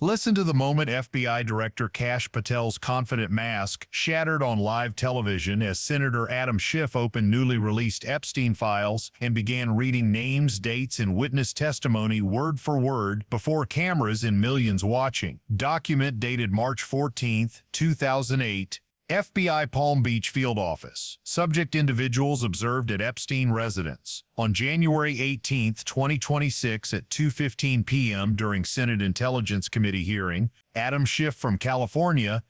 Listen to the moment FBI Director Kash Patel's confident mask shattered on live television as Senator Adam Schiff opened newly released Epstein files and began reading names, dates, and witness testimony word for word before cameras and millions watching. Document dated March 14, 2008. FBI Palm Beach Field Office. Subject individuals observed at Epstein residence. On January 18, 2026 at 2:15 p.m. during Senate Intelligence Committee hearing, Adam Schiff from California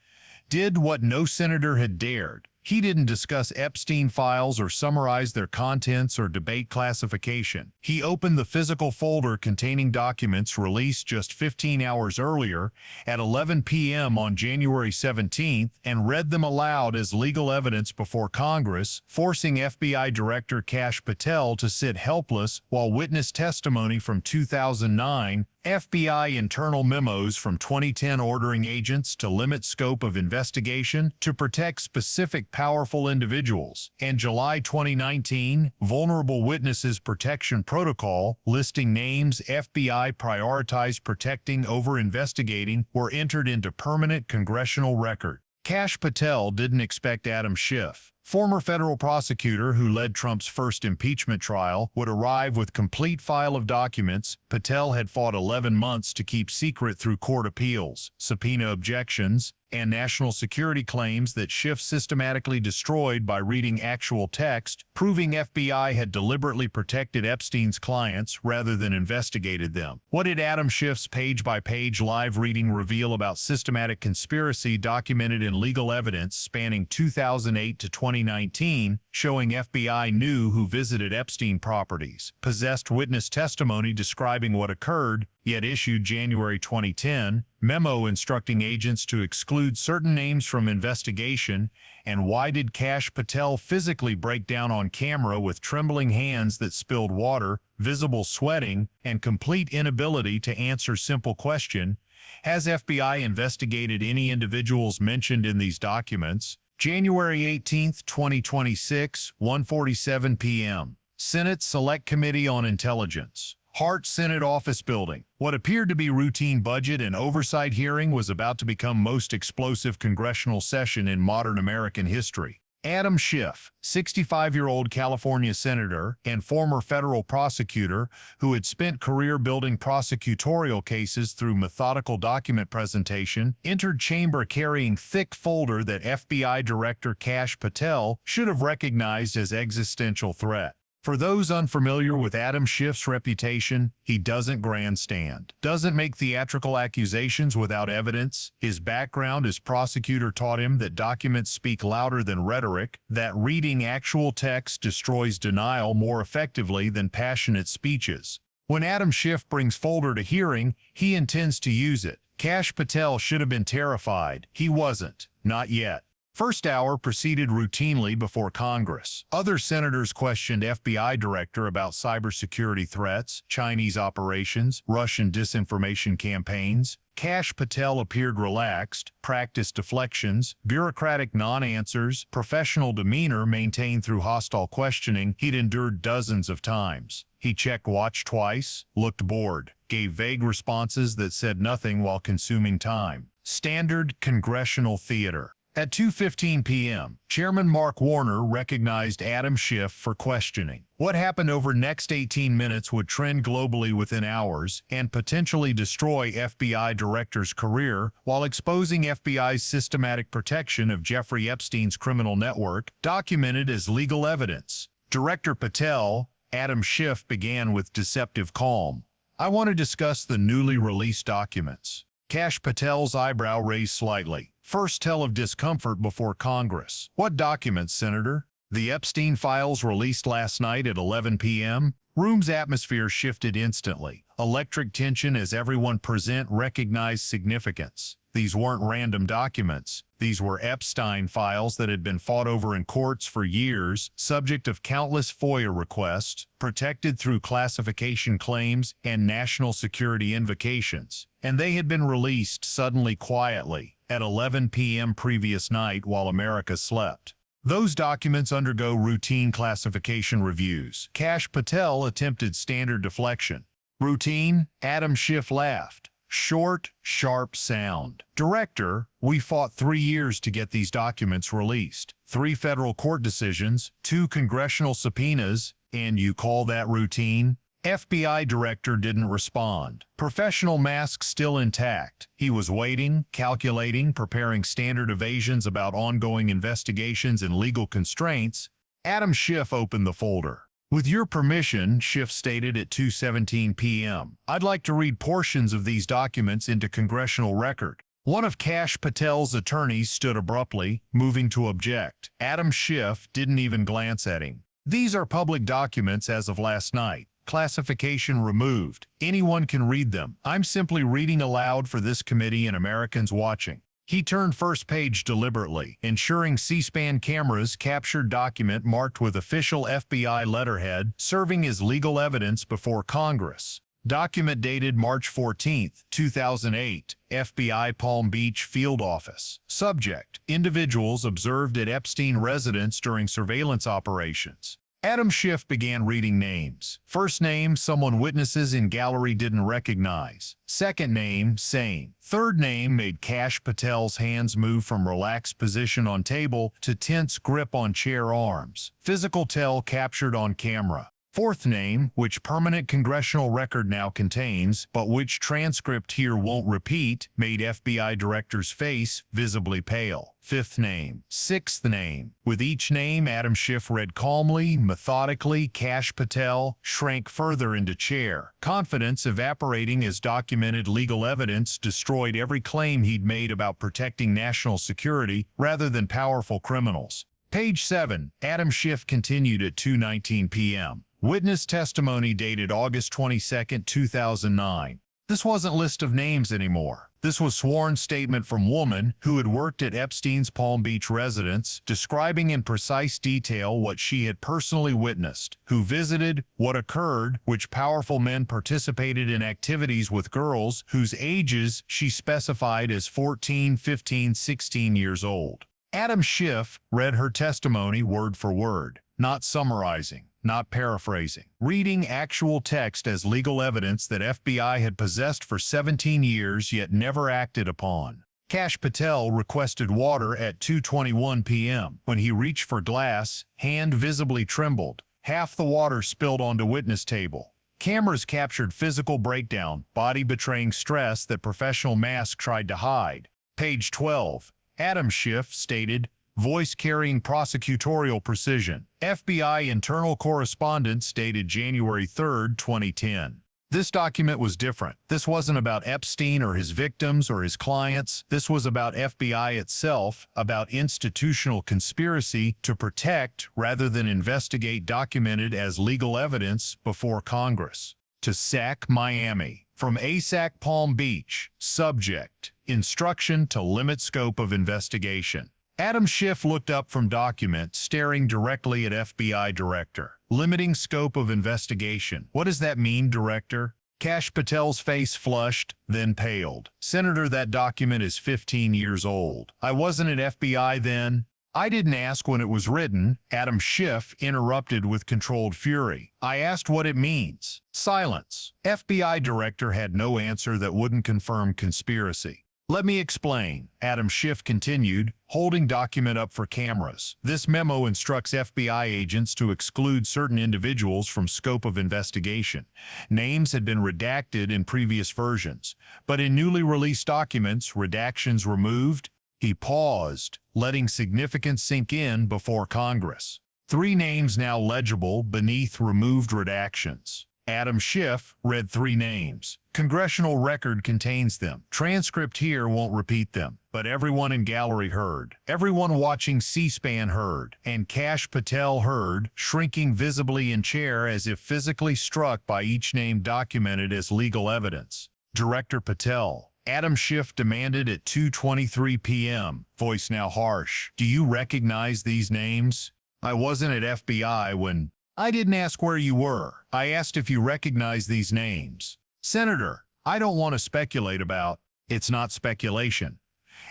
did what no senator had dared. He didn't discuss Epstein files or summarize their contents or debate classification. He opened the physical folder containing documents released just 15 hours earlier at 11 p.m. on January 17th and read them aloud as legal evidence before Congress, forcing FBI Director Kash Patel to sit helpless while witness testimony from 2009, FBI internal memos from 2010 ordering agents to limit scope of investigation to protect specific powerful individuals, and July 2019 Vulnerable Witnesses Protection Protocol listing names FBI prioritized protecting over investigating were entered into permanent congressional record. Kash Patel didn't expect Adam Schiff, former federal prosecutor who led Trump's first impeachment trial, would arrive with complete file of documents Patel had fought 11 months to keep secret through court appeals, subpoena objections, and national security claims that Schiff systematically destroyed by reading actual text, proving FBI had deliberately protected Epstein's clients rather than investigated them. What did Adam Schiff's page-by-page live reading reveal about systematic conspiracy documented in legal evidence spanning 2008 to 2019, showing FBI knew who visited Epstein properties, possessed witness testimony describing what occurred, yet issued January 2010, memo instructing agents to exclude certain names from investigation, and why did Kash Patel physically break down on camera with trembling hands that spilled water, visible sweating, and complete inability to answer simple question, has FBI investigated any individuals mentioned in these documents? January 18, 2026, 1:47 p.m. Senate Select Committee on Intelligence. Hart Senate Office Building. What appeared to be routine budget and oversight hearing was about to become most explosive congressional session in modern American history. Adam Schiff, 65-year-old California senator and former federal prosecutor who had spent career building prosecutorial cases through methodical document presentation, entered chamber carrying thick folder that FBI Director Kash Patel should have recognized as existential threat. For those unfamiliar with Adam Schiff's reputation, he doesn't grandstand, doesn't make theatrical accusations without evidence. His background as prosecutor taught him that documents speak louder than rhetoric, that reading actual text destroys denial more effectively than passionate speeches. When Adam Schiff brings folder to hearing, he intends to use it. Kash Patel should have been terrified. He wasn't. Not yet. First hour proceeded routinely before Congress. Other senators questioned FBI director about cybersecurity threats, Chinese operations, Russian disinformation campaigns. Kash Patel appeared relaxed, practiced deflections, bureaucratic non-answers, professional demeanor maintained through hostile questioning he'd endured dozens of times. He checked watch twice, looked bored, gave vague responses that said nothing while consuming time. Standard congressional theater. At 2:15 p.m., Chairman Mark Warner recognized Adam Schiff for questioning. What happened over next 18 minutes would trend globally within hours and potentially destroy FBI Director's career while exposing FBI's systematic protection of Jeffrey Epstein's criminal network, documented as legal evidence. Director Patel, Adam Schiff began with deceptive calm. I want to discuss the newly released documents. Kash Patel's eyebrow raised slightly. First tell of discomfort before Congress. What documents, Senator? The Epstein files released last night at 11 p.m. Room's atmosphere shifted instantly. Electric tension as everyone present recognized significance. These weren't random documents. These were Epstein files that had been fought over in courts for years, subject of countless FOIA requests, protected through classification claims and national security invocations. And they had been released suddenly quietly at 11 p.m. previous night while America slept. Those documents undergo routine classification reviews. Kash Patel attempted standard deflection. Routine? Adam Schiff laughed. Short, sharp sound. Director, we fought 3 years to get these documents released. 3 federal court decisions, 2 congressional subpoenas, and you call that routine? FBI director didn't respond. Professional mask still intact. He was waiting, calculating, preparing standard evasions about ongoing investigations and legal constraints. Adam Schiff opened the folder. With your permission, Schiff stated at 2:17 p.m., I'd like to read portions of these documents into congressional record. One of Kash Patel's attorneys stood abruptly, moving to object. Adam Schiff didn't even glance at him. These are public documents as of last night. Classification removed. Anyone can read them. I'm simply reading aloud for this committee and Americans watching. He turned first page deliberately, ensuring C-SPAN cameras captured document marked with official FBI letterhead, serving as legal evidence before Congress. Document dated March 14, 2008, FBI Palm Beach Field Office. Subject: individuals observed at Epstein residence during surveillance operations. Adam Schiff began reading names. First name, someone witnesses in gallery didn't recognize. Second name, same. Third name made Kash Patel's hands move from relaxed position on table to tense grip on chair arms. Physical tell captured on camera. Fourth name, which permanent congressional record now contains, but which transcript here won't repeat, made FBI director's face visibly pale. Fifth name. Sixth name. With each name, Adam Schiff read calmly, methodically. Kash Patel shrank further into chair. Confidence evaporating as documented legal evidence destroyed every claim he'd made about protecting national security rather than powerful criminals. Page 7. Adam Schiff continued at 2:19 p.m. Witness testimony dated August 22, 2009. This wasn't list of names anymore. This was sworn statement from woman who had worked at Epstein's Palm Beach residence, describing in precise detail what she had personally witnessed, who visited, what occurred, which powerful men participated in activities with girls whose ages she specified as 14, 15, 16 years old. Adam Schiff read her testimony word for word, not summarizing, not paraphrasing, reading actual text as legal evidence that FBI had possessed for 17 years yet never acted upon. Kash Patel requested water at 2:21 p.m. When he reached for glass, hand visibly trembled. Half the water spilled onto witness table. Cameras captured physical breakdown, body betraying stress that professional mask tried to hide. Page 12. Adam Schiff stated, voice carrying prosecutorial precision. FBI internal correspondence dated January 3, 2010. This document was different. This wasn't about Epstein or his victims or his clients. This was about FBI itself, about institutional conspiracy to protect rather than investigate, documented as legal evidence before Congress. To SAC Miami. From ASAC Palm Beach. Subject: instruction to limit scope of investigation. Adam Schiff looked up from document, staring directly at FBI director. Limiting scope of investigation. What does that mean, director? Kash Patel's face flushed, then paled. Senator, that document is 15 years old. I wasn't at FBI then. I didn't ask when it was written. Adam Schiff interrupted with controlled fury. I asked what it means. Silence. FBI director had no answer that wouldn't confirm conspiracy. Let me explain, Adam Schiff continued, holding document up for cameras. This memo instructs FBI agents to exclude certain individuals from scope of investigation. Names had been redacted in previous versions, but in newly released documents, redactions removed. He paused, letting significance sink in before Congress. 3 names now legible beneath removed redactions. Adam Schiff read 3 names. Congressional record contains them. Transcript here won't repeat them, but everyone in gallery heard. Everyone watching C-SPAN heard. And Kash Patel heard, shrinking visibly in chair as if physically struck by each name documented as legal evidence. Director Patel. Adam Schiff demanded at 2:23 p.m., voice now harsh. Do you recognize these names? I wasn't at FBI when... I didn't ask where you were. I asked if you recognize these names. Senator, I don't want to speculate about... It's not speculation.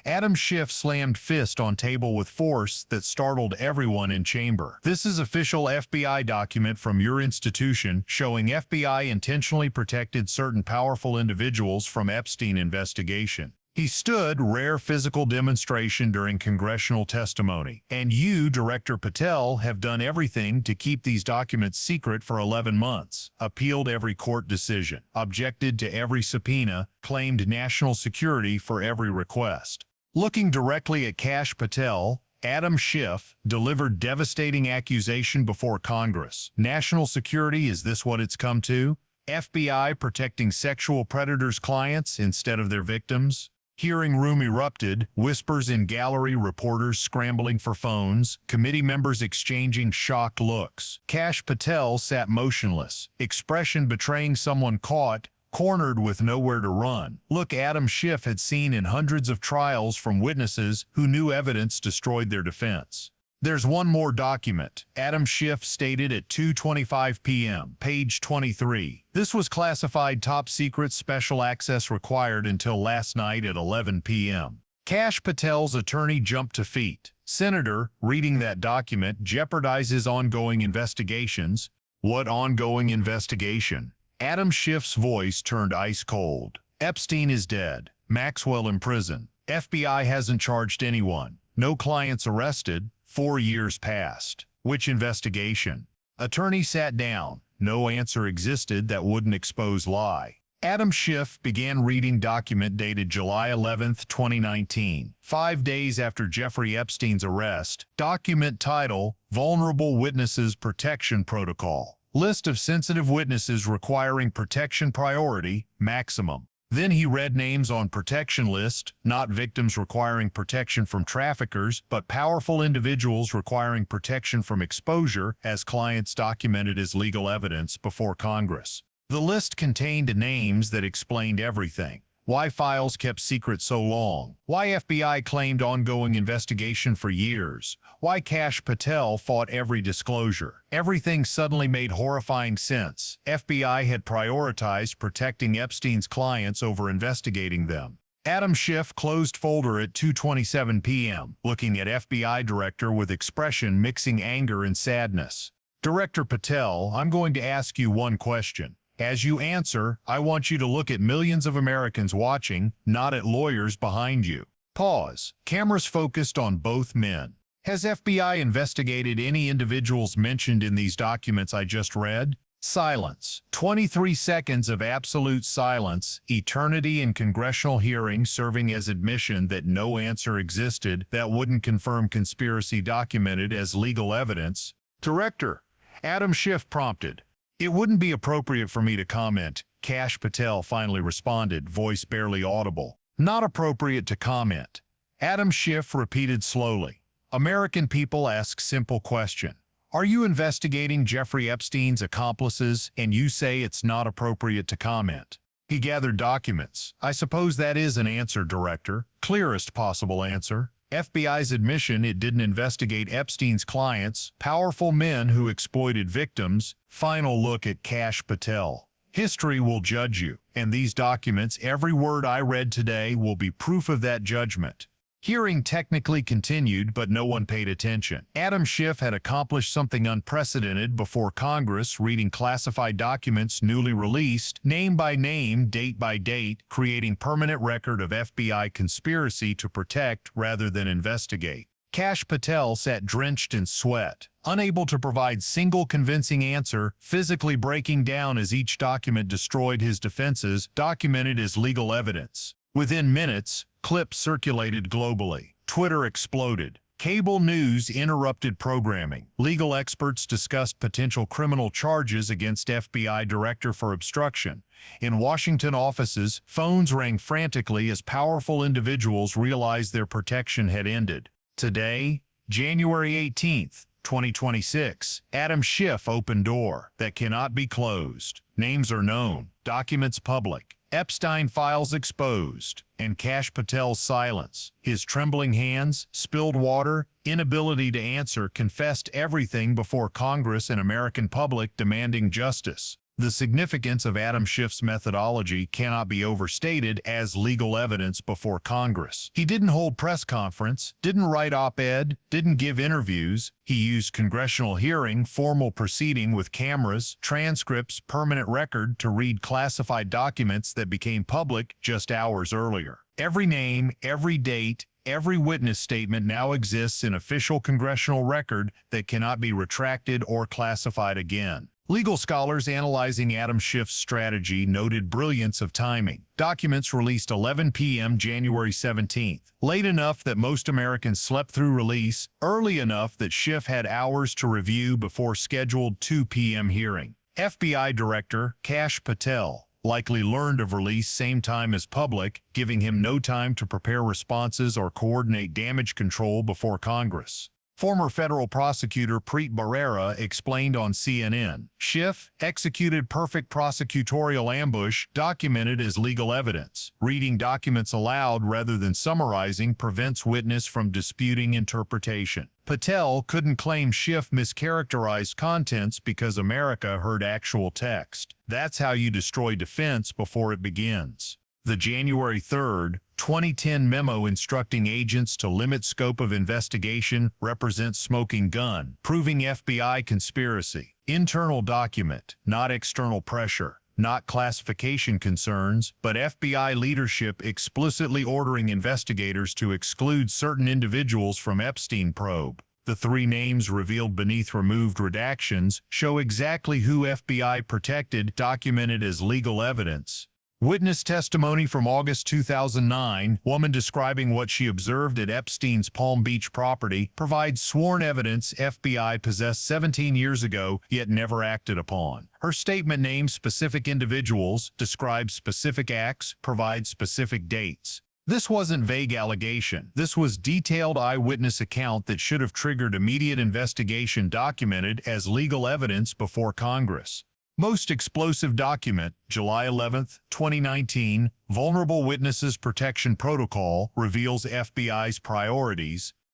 Adam Schiff slammed fist on table with force that startled everyone in chamber. "This is official FBI document from your institution showing FBI intentionally protected certain powerful individuals from Epstein investigation." He stood rare physical demonstration during congressional testimony. "And you, Director Patel, have done everything to keep these documents secret for 11 months, appealed every court decision, objected to every subpoena, claimed national security for every request." Looking directly at Kash Patel, Adam Schiff delivered devastating accusation before Congress. National security, is this what it's come to? FBI protecting sexual predators' clients instead of their victims? Hearing room erupted, whispers in gallery, reporters scrambling for phones, committee members exchanging shocked looks. Kash Patel sat motionless, expression betraying someone caught, cornered with nowhere to run. Look Adam Schiff had seen in hundreds of trials from witnesses who knew evidence destroyed their defense. "There's one more document," Adam Schiff stated at 2:25 p.m., page 23. "This was classified top secret, special access required until last night at 11 p.m. Kash Patel's attorney jumped to feet. "Senator, reading that document jeopardizes ongoing investigations." "What ongoing investigation?" Adam Schiff's voice turned ice cold. "Epstein is dead. Maxwell in prison. FBI hasn't charged anyone. No clients arrested. 4 years passed. Which investigation?" Attorney sat down. No answer existed that wouldn't expose lie. Adam Schiff began reading document dated July 11, 2019, 5 days after Jeffrey Epstein's arrest. Document title, Vulnerable Witnesses Protection Protocol. List of sensitive witnesses requiring protection priority, maximum. Then he read names on protection list, not victims requiring protection from traffickers, but powerful individuals requiring protection from exposure as clients documented as legal evidence before Congress. The list contained names that explained everything. Why files kept secret so long? Why FBI claimed ongoing investigation for years? Why Kash Patel fought every disclosure? Everything suddenly made horrifying sense. FBI had prioritized protecting Epstein's clients over investigating them. Adam Schiff closed folder at 2:27 p.m., looking at FBI director with expression mixing anger and sadness. "Director Patel, I'm going to ask you one question. As you answer, I want you to look at millions of Americans watching, not at lawyers behind you." Pause. Cameras focused on both men. "Has FBI investigated any individuals mentioned in these documents I just read?" Silence. 23 seconds of absolute silence, eternity in congressional hearing serving as admission that no answer existed that wouldn't confirm conspiracy documented as legal evidence. "Director," Adam Schiff prompted. "It wouldn't be appropriate for me to comment," Kash Patel finally responded, voice barely audible. "Not appropriate to comment." Adam Schiff repeated slowly. "American people ask simple question. Are you investigating Jeffrey Epstein's accomplices and you say it's not appropriate to comment?" He gathered documents. "I suppose that is an answer, Director. Clearest possible answer. FBI's admission it didn't investigate Epstein's clients, powerful men who exploited victims." Final look at Kash Patel. "History will judge you, and these documents, every word I read today, will be proof of that judgment." Hearing technically continued, but no one paid attention. Adam Schiff had accomplished something unprecedented before Congress, reading classified documents newly released, name by name, date by date, creating permanent record of FBI conspiracy to protect rather than investigate. Kash Patel sat drenched in sweat, unable to provide single convincing answer, physically breaking down as each document destroyed his defenses, documented as legal evidence. Within minutes, clips circulated globally. Twitter exploded. Cable news interrupted programming. Legal experts discussed potential criminal charges against FBI director for obstruction. In Washington offices, phones rang frantically as powerful individuals realized their protection had ended. Today, January 18th, 2026, Adam Schiff open door that cannot be closed. Names are known, documents public. Epstein files exposed, and Kash Patel's silence, his trembling hands, spilled water, inability to answer, confessed everything before Congress and American public demanding justice. The significance of Adam Schiff's methodology cannot be overstated as legal evidence before Congress. He didn't hold press conference, didn't write op-ed, didn't give interviews. He used congressional hearing, formal proceeding with cameras, transcripts, permanent record to read classified documents that became public just hours earlier. Every name, every date, every witness statement now exists in official congressional record that cannot be retracted or classified again. Legal scholars analyzing Adam Schiff's strategy noted brilliance of timing. Documents released 11 p.m. January 17th, late enough that most Americans slept through release, early enough that Schiff had hours to review before scheduled 2 p.m. hearing. FBI Director Kash Patel likely learned of release same time as public, giving him no time to prepare responses or coordinate damage control before Congress. Former federal prosecutor Preet Bharara explained on CNN, Schiff executed perfect prosecutorial ambush documented as legal evidence. Reading documents aloud rather than summarizing prevents witness from disputing interpretation. Patel couldn't claim Schiff mischaracterized contents because America heard actual text. That's how you destroy defense before it begins. The January 3, 2010 memo instructing agents to limit scope of investigation represents smoking gun, proving FBI conspiracy. Internal document, not external pressure, not classification concerns, but FBI leadership explicitly ordering investigators to exclude certain individuals from Epstein probe. The 3 names revealed beneath removed redactions show exactly who FBI protected, documented as legal evidence. Witness testimony from August 2009, woman describing what she observed at Epstein's Palm Beach property, provides sworn evidence FBI possessed 17 years ago yet never acted upon. Her statement names specific individuals, describes specific acts, provides specific dates. This wasn't vague allegation. This was detailed eyewitness account that should have triggered immediate investigation documented as legal evidence before Congress. Most explosive document, July 11, 2019, Vulnerable Witnesses Protection Protocol reveals FBI's priorities.